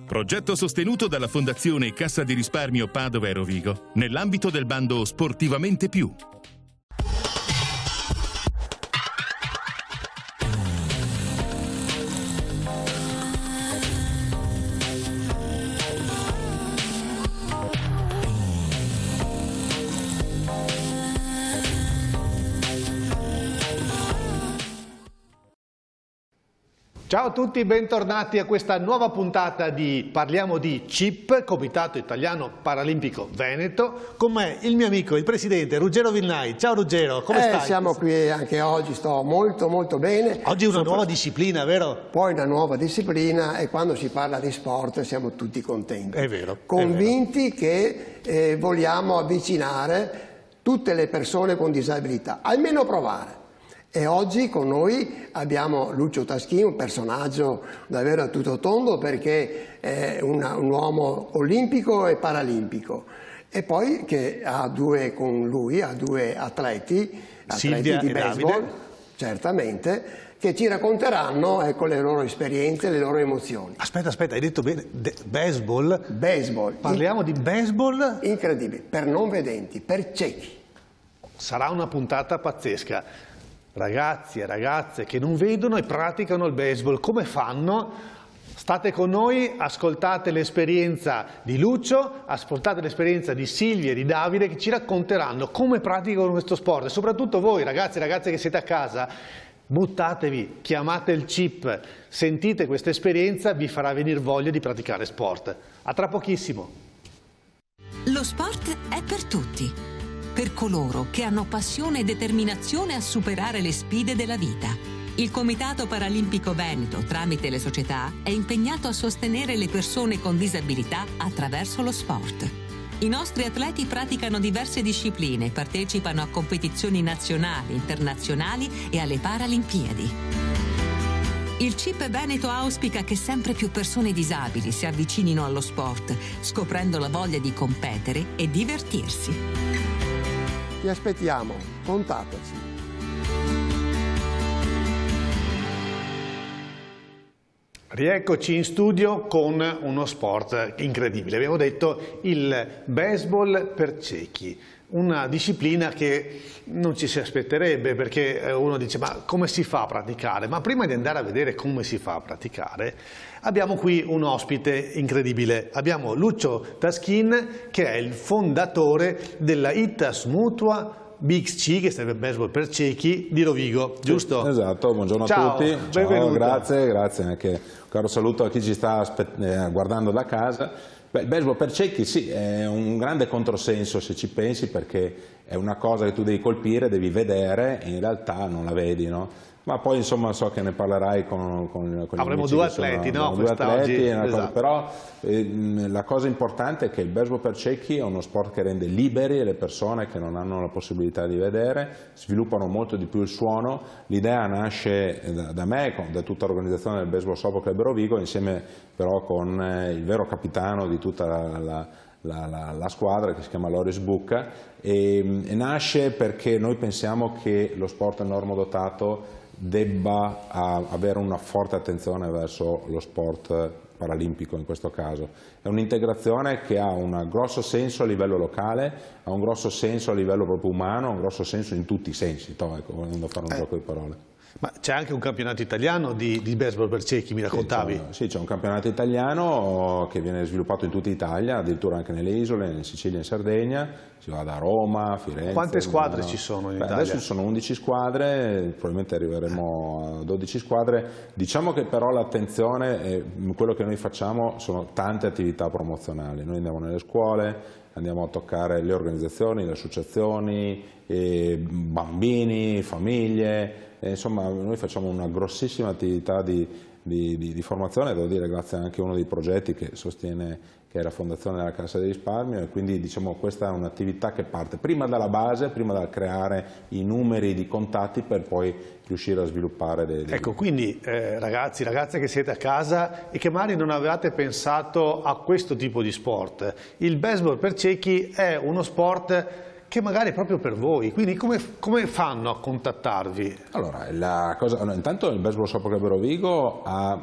Progetto sostenuto dalla Fondazione Cassa di Risparmio Padova e Rovigo nell'ambito del bando Sportivamente Più. Ciao a tutti, bentornati a questa nuova puntata di Parliamo di CIP, Comitato Italiano Paralimpico Veneto. Con me il mio amico, il presidente Ruggero Vignai. Ciao Ruggero, come stai? Siamo qui anche oggi, sto molto bene. Oggi è una nuova disciplina, vero? Poi una nuova disciplina e quando si parla di sport siamo tutti contenti. È vero. Convinti che vogliamo avvicinare tutte le persone con disabilità, almeno provare. E oggi con noi abbiamo Lucio Taschin, un personaggio davvero a tutto tondo perché è un uomo olimpico e paralimpico. E poi che con lui ha due atleti di baseball, certamente, che ci racconteranno le loro esperienze, le loro emozioni. Aspetta, hai detto bene, baseball? Baseball. Parliamo di baseball? Incredibile, per non vedenti, per ciechi. Sarà una puntata pazzesca. Ragazzi e ragazze che non vedono e praticano il baseball, come fanno? State con noi, ascoltate l'esperienza di Lucio, ascoltate l'esperienza di Silvia e di Davide che ci racconteranno come praticano questo sport. E soprattutto voi ragazzi e ragazze che siete a casa, buttatevi, chiamate il CIP, sentite questa esperienza, vi farà venire voglia di praticare sport. A tra pochissimo. Lo sport è per tutti. Per coloro che hanno passione e determinazione a superare le sfide della vita. Il Comitato Paralimpico Veneto, tramite le società, è impegnato a sostenere le persone con disabilità attraverso lo sport. I nostri atleti praticano diverse discipline, partecipano a competizioni nazionali, internazionali e alle Paralimpiadi. Il CIP Veneto auspica che sempre più persone disabili si avvicinino allo sport, scoprendo la voglia di competere e divertirsi. Ti aspettiamo, contattaci. Rieccoci in studio con uno sport incredibile. Abbiamo detto il baseball per ciechi, una disciplina che non ci si aspetterebbe perché uno dice ma come si fa a praticare? Ma prima di andare a vedere come si fa a praticare abbiamo qui un ospite incredibile. Abbiamo Lucio Taschin che è il fondatore della ITAS Mutua BXC, che sarebbe baseball per ciechi, di Rovigo, giusto? Esatto, buongiorno Ciao, a tutti. Benvenuto. Ciao, grazie anche un caro saluto a chi ci sta guardando da casa. Beh, il baseball per ciechi sì, è un grande controsenso se ci pensi, perché è una cosa che tu devi colpire, devi vedere e in realtà non la vedi, no? Ma poi insomma so che ne parlerai con gli avremo amici due atleti, no? Due atleti, esatto. Però la cosa importante è che il baseball per ciechi è uno sport che rende liberi le persone che non hanno la possibilità di vedere, sviluppano molto di più il suono. L'idea nasce da me, da tutta l'organizzazione del Baseball Softball Club Rovigo, insieme però con il vero capitano di tutta la squadra, che si chiama Loris Bucca, e nasce perché noi pensiamo che lo sport normodotato debba avere una forte attenzione verso lo sport paralimpico in questo caso. È un'integrazione che ha un grosso senso a livello locale, ha un grosso senso a livello proprio umano, ha un grosso senso in tutti i sensi, volendo fare un gioco di parole. Ma c'è anche un campionato italiano di baseball per ciechi, mi raccontavi? Sì, c'è un campionato italiano che viene sviluppato in tutta Italia, addirittura anche nelle isole, in Sicilia e in Sardegna, si va da Roma, Firenze. Quante squadre ci sono in Italia? Adesso ci sono 11 squadre, probabilmente arriveremo a 12 squadre. Diciamo che però l'attenzione, quello che noi facciamo sono tante attività promozionali. Noi andiamo nelle scuole, andiamo a toccare le organizzazioni, le associazioni, bambini, famiglie. Insomma, noi facciamo una grossissima attività di formazione, devo dire grazie anche a uno dei progetti che sostiene, che è la Fondazione della Cassa di Risparmio, e quindi diciamo questa è un'attività che parte prima dalla base, prima dal creare i numeri di contatti per poi riuscire a sviluppare Ecco, quindi ragazzi, ragazze che siete a casa e che magari non avevate pensato a questo tipo di sport, il baseball per ciechi è uno sport che magari è proprio per voi, quindi come fanno a contattarvi? Allora, intanto il Baseball Sport Club Rovigo ha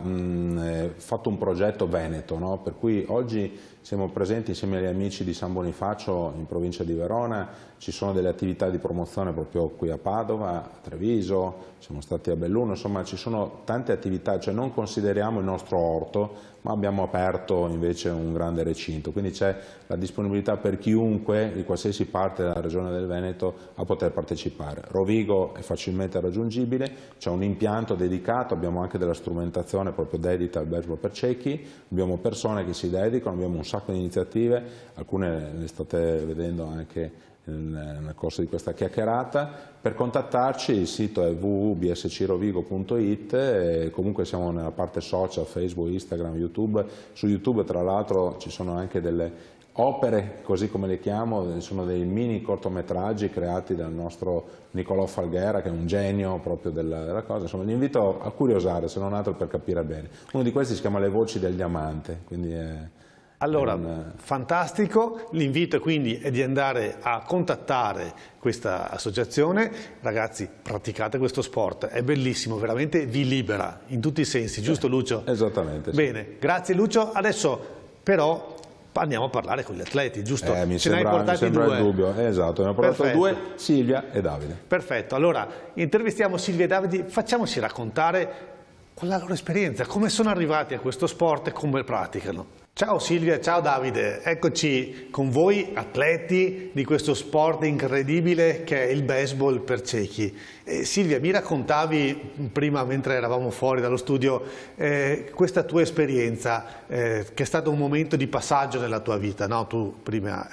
fatto un progetto veneto, no? Per cui oggi siamo presenti insieme agli amici di San Bonifacio in provincia di Verona, ci sono delle attività di promozione proprio qui a Padova, a Treviso, siamo stati a Belluno, insomma ci sono tante attività, cioè non consideriamo il nostro orto, ma abbiamo aperto invece un grande recinto, quindi c'è la disponibilità per chiunque di qualsiasi parte della regione del Veneto a poter partecipare. Rovigo è facilmente raggiungibile, c'è un impianto dedicato, abbiamo anche della strumentazione proprio dedita al baseball per ciechi, abbiamo persone che si dedicano, abbiamo un sacco di iniziative, alcune le state vedendo anche nel corso di questa chiacchierata. Per contattarci il sito è www.bscrovigo.it e comunque siamo nella parte social, Facebook, Instagram, YouTube. Su YouTube tra l'altro ci sono anche delle opere, così come le chiamo, sono dei mini cortometraggi creati dal nostro Nicolò Falghera, che è un genio proprio della cosa. Insomma, vi invito a curiosare, se non altro per capire bene. Uno di questi si chiama Le Voci del Diamante, quindi allora, fantastico, l'invito quindi è di andare a contattare questa associazione. Ragazzi, praticate questo sport, è bellissimo, veramente vi libera in tutti i sensi, giusto Lucio? Esattamente. Sì. Bene, grazie Lucio. Adesso però andiamo a parlare con gli atleti, giusto? Mi sembra il dubbio, esatto, ne ho portato due, Silvia e Davide. Perfetto, allora intervistiamo Silvia e Davide, facciamoci raccontare qual è la loro esperienza, come sono arrivati a questo sport e come praticano. Ciao Silvia, ciao Davide, eccoci con voi atleti di questo sport incredibile che è il baseball per ciechi. Silvia, mi raccontavi prima mentre eravamo fuori dallo studio questa tua esperienza che è stato un momento di passaggio nella tua vita, no? Tu prima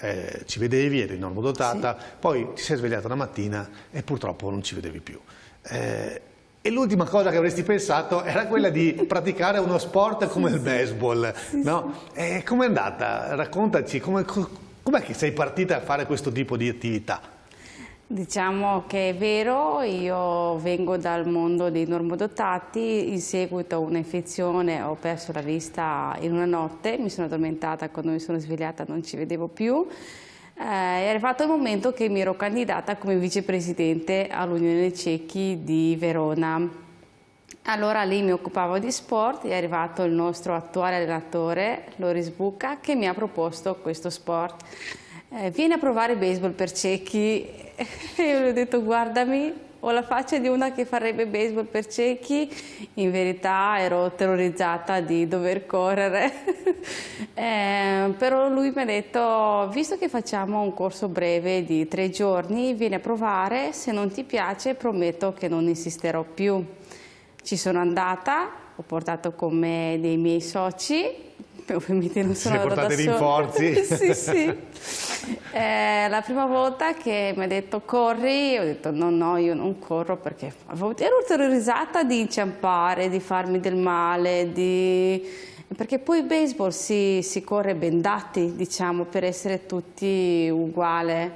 ci vedevi, eri normodotata, sì. Poi ti sei svegliata una mattina e purtroppo non ci vedevi più. E l'ultima cosa che avresti pensato era quella di praticare uno sport come il baseball, no? Com'è andata? Raccontaci, com'è che sei partita a fare questo tipo di attività? Diciamo che è vero, io vengo dal mondo dei normodotati, in seguito a un'infezione ho perso la vista in una notte, mi sono addormentata, quando mi sono svegliata non ci vedevo più. È arrivato il momento che mi ero candidata come vicepresidente all'Unione dei Ciechi di Verona. Allora lì mi occupavo di sport, è arrivato il nostro attuale allenatore, Loris Bucca, che mi ha proposto questo sport. Vieni a provare baseball per ciechi. E io gli ho detto guardami, ho la faccia di una che farebbe baseball per ciechi, in verità ero terrorizzata di dover correre, però lui mi ha detto visto che facciamo un corso breve di 3 giorni, vieni a provare, se non ti piace prometto che non insisterò più. Ci sono andata, ho portato con me dei miei soci, ovviamente non sono andata da sola. rinforzi? Sì, sì. La prima volta che mi ha detto corri, ho detto no, io non corro perché ero terrorizzata di inciampare, di farmi del male, perché poi il baseball si corre bendati, diciamo, per essere tutti uguali.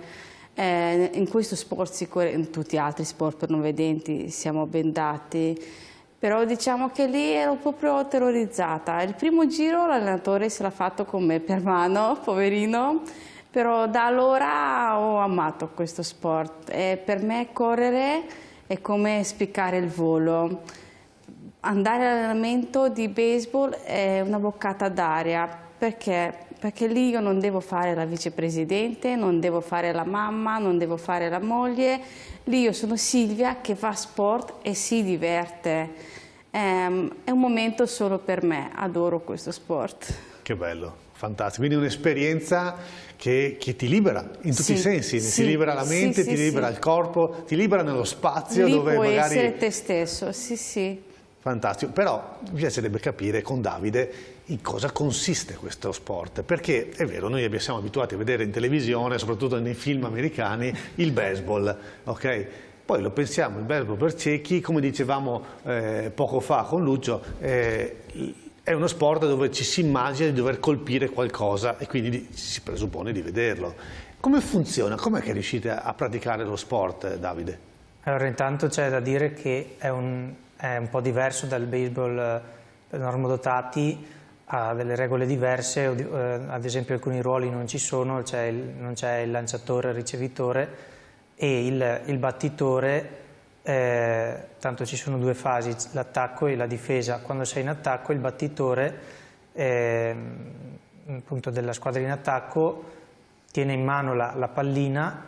In questo sport si corre, in tutti gli altri sport per non vedenti siamo bendati. Però diciamo che lì ero proprio terrorizzata. Il primo giro l'allenatore se l'ha fatto con me per mano, poverino, però da allora ho amato questo sport. E per me correre è come spiccare il volo. Andare all'allenamento di baseball è una boccata d'aria, perché lì io non devo fare la vicepresidente, non devo fare la mamma, non devo fare la moglie, lì io sono Silvia che fa sport e si diverte. È un momento solo per me, adoro questo sport. Che bello, fantastico, quindi un'esperienza che ti libera in tutti i sensi, ti libera la mente, ti libera il corpo, ti libera nello spazio lì dove puoi magari... essere te stesso, sì. Fantastico, però mi piacerebbe capire con Davide in cosa consiste questo sport, perché è vero, noi siamo abituati a vedere in televisione, soprattutto nei film americani, il baseball, ok? Poi lo pensiamo, il baseball per ciechi, come dicevamo poco fa con Lucio, è uno sport dove ci si immagina di dover colpire qualcosa e quindi si presuppone di vederlo. Come funziona? Com'è che riuscite a praticare lo sport, Davide? Allora, intanto c'è da dire che è un po' diverso dal baseball per normodotati, ha delle regole diverse, ad esempio alcuni ruoli non ci sono, non c'è il lanciatore, il ricevitore e il battitore, tanto ci sono due fasi, l'attacco e la difesa. Quando sei in attacco il battitore appunto della squadra in attacco tiene in mano la pallina,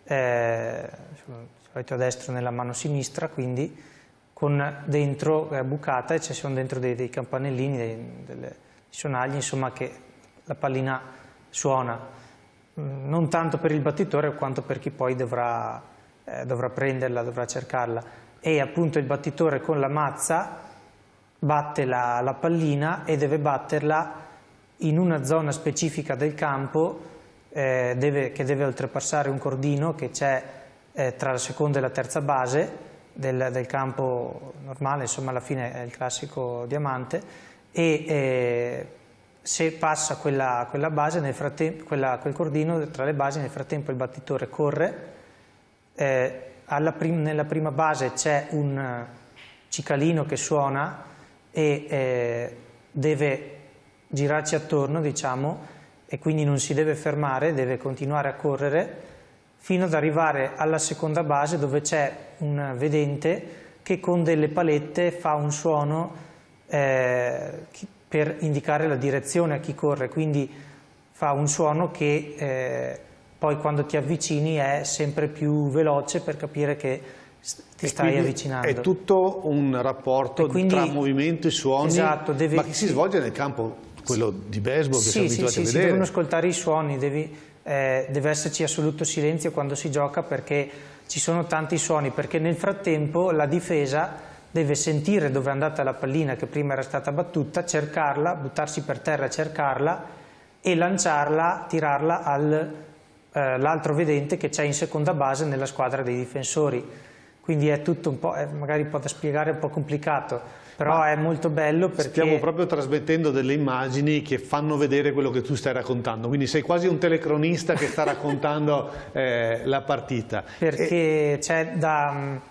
di solito a destra nella mano sinistra, quindi con dentro bucata e ci sono dentro dei campanellini, dei sonagli, insomma, che la pallina suona, non tanto per il battitore quanto per chi poi dovrà prenderla, dovrà cercarla, e appunto il battitore con la mazza batte la pallina e deve batterla in una zona specifica del campo che deve oltrepassare un cordino che c'è tra la seconda e la terza base del campo normale, insomma alla fine è il classico diamante, e se passa quella base, nel frattempo, quel cordino tra le basi, nel frattempo il battitore corre, nella prima base c'è un cicalino che suona e deve girarci attorno, diciamo, e quindi non si deve fermare, deve continuare a correre fino ad arrivare alla seconda base dove c'è un vedente che con delle palette fa un suono per indicare la direzione a chi corre, quindi fa un suono che poi quando ti avvicini è sempre più veloce per capire che ti stai avvicinando. È tutto un rapporto tra movimento e suoni, esatto, ma che si svolge nel campo, quello di baseball che siamo abituati a vedere. Si devono ascoltare i suoni, deve esserci assoluto silenzio quando si gioca perché ci sono tanti suoni, perché nel frattempo la difesa deve sentire dove è andata la pallina che prima era stata battuta, cercarla, buttarsi per terra, cercarla e lanciarla, tirarla all'altro vedente che c'è in seconda base nella squadra dei difensori. Quindi è tutto un po', magari un po' da spiegare, un po' complicato, però è molto bello perché... Stiamo proprio trasmettendo delle immagini che fanno vedere quello che tu stai raccontando, quindi sei quasi un telecronista che sta raccontando la partita. Perché c'è da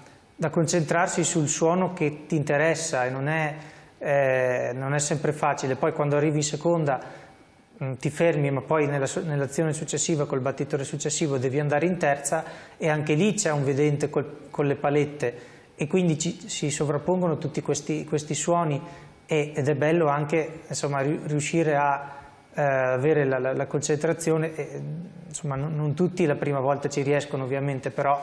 concentrarsi sul suono che ti interessa e non è sempre facile. Poi quando arrivi in seconda ti fermi, ma poi nell'azione successiva, col battitore successivo, devi andare in terza e anche lì c'è un vedente con le palette e quindi si sovrappongono tutti questi suoni ed è bello anche, insomma, riuscire a avere la concentrazione. Insomma, non tutti la prima volta ci riescono ovviamente, però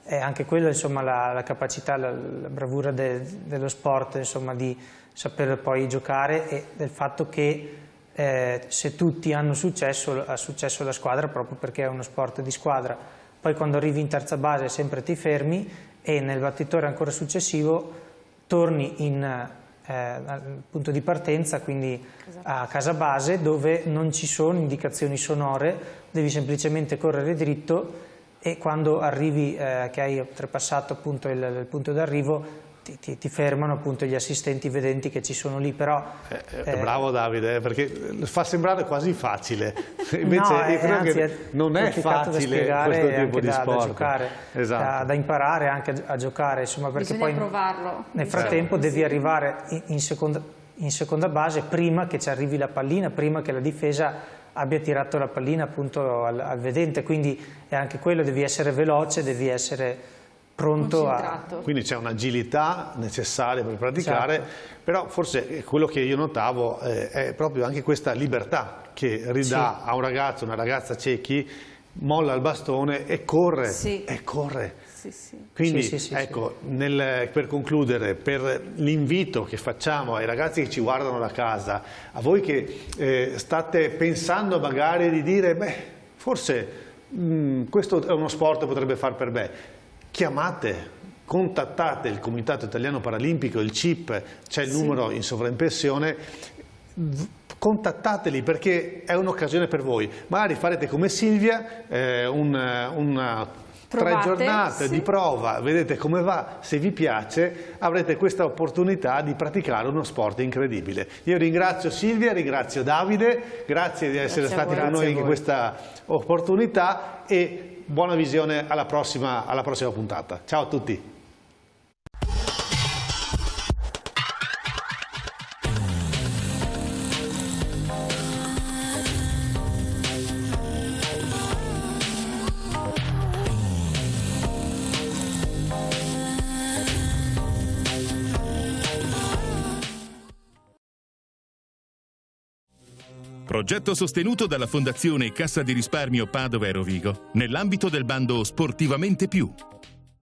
anche quello, insomma, la capacità, la bravura dello sport, insomma, di saper poi giocare e del fatto che se tutti hanno successo, ha successo la squadra proprio perché è uno sport di squadra. Poi quando arrivi in terza base sempre ti fermi e nel battitore ancora successivo torni al punto di partenza, quindi a casa base, dove non ci sono indicazioni sonore, devi semplicemente correre dritto e quando arrivi che hai oltrepassato appunto il punto d'arrivo ti fermano appunto gli assistenti vedenti che ci sono lì, però... Bravo Davide, perché fa sembrare quasi facile, invece no, io credo anzi, che non è facile questo tipo di sport. Da giocare, esatto. da imparare anche a giocare, insomma, perché bisogna poi provarlo. Nel frattempo devi arrivare in seconda base prima che ci arrivi la pallina, prima che la difesa abbia tirato la pallina appunto al vedente, quindi è anche quello, devi essere veloce, devi essere pronto Quindi c'è un'agilità necessaria per praticare, esatto. Però forse quello che io notavo è proprio anche questa libertà che ridà a un ragazzo, una ragazza ciechi, molla il bastone e corre, e corre. Quindi ecco, per concludere, per l'invito che facciamo ai ragazzi che ci guardano da casa, a voi che state pensando magari di dire, beh, forse questo è uno sport che potrebbe far per me, chiamate, contattate il Comitato Italiano Paralimpico, il CIP, c'è il numero in sovraimpressione, contattateli perché è un'occasione per voi. Magari farete come Silvia, una 3 giornate di prova, vedete come va, se vi piace avrete questa opportunità di praticare uno sport incredibile. Io ringrazio Silvia, ringrazio Davide, grazie di essere stati con noi in questa opportunità e buona visione alla prossima puntata. Ciao a tutti. Progetto sostenuto dalla Fondazione Cassa di Risparmio Padova e Rovigo nell'ambito del bando Sportivamente Più.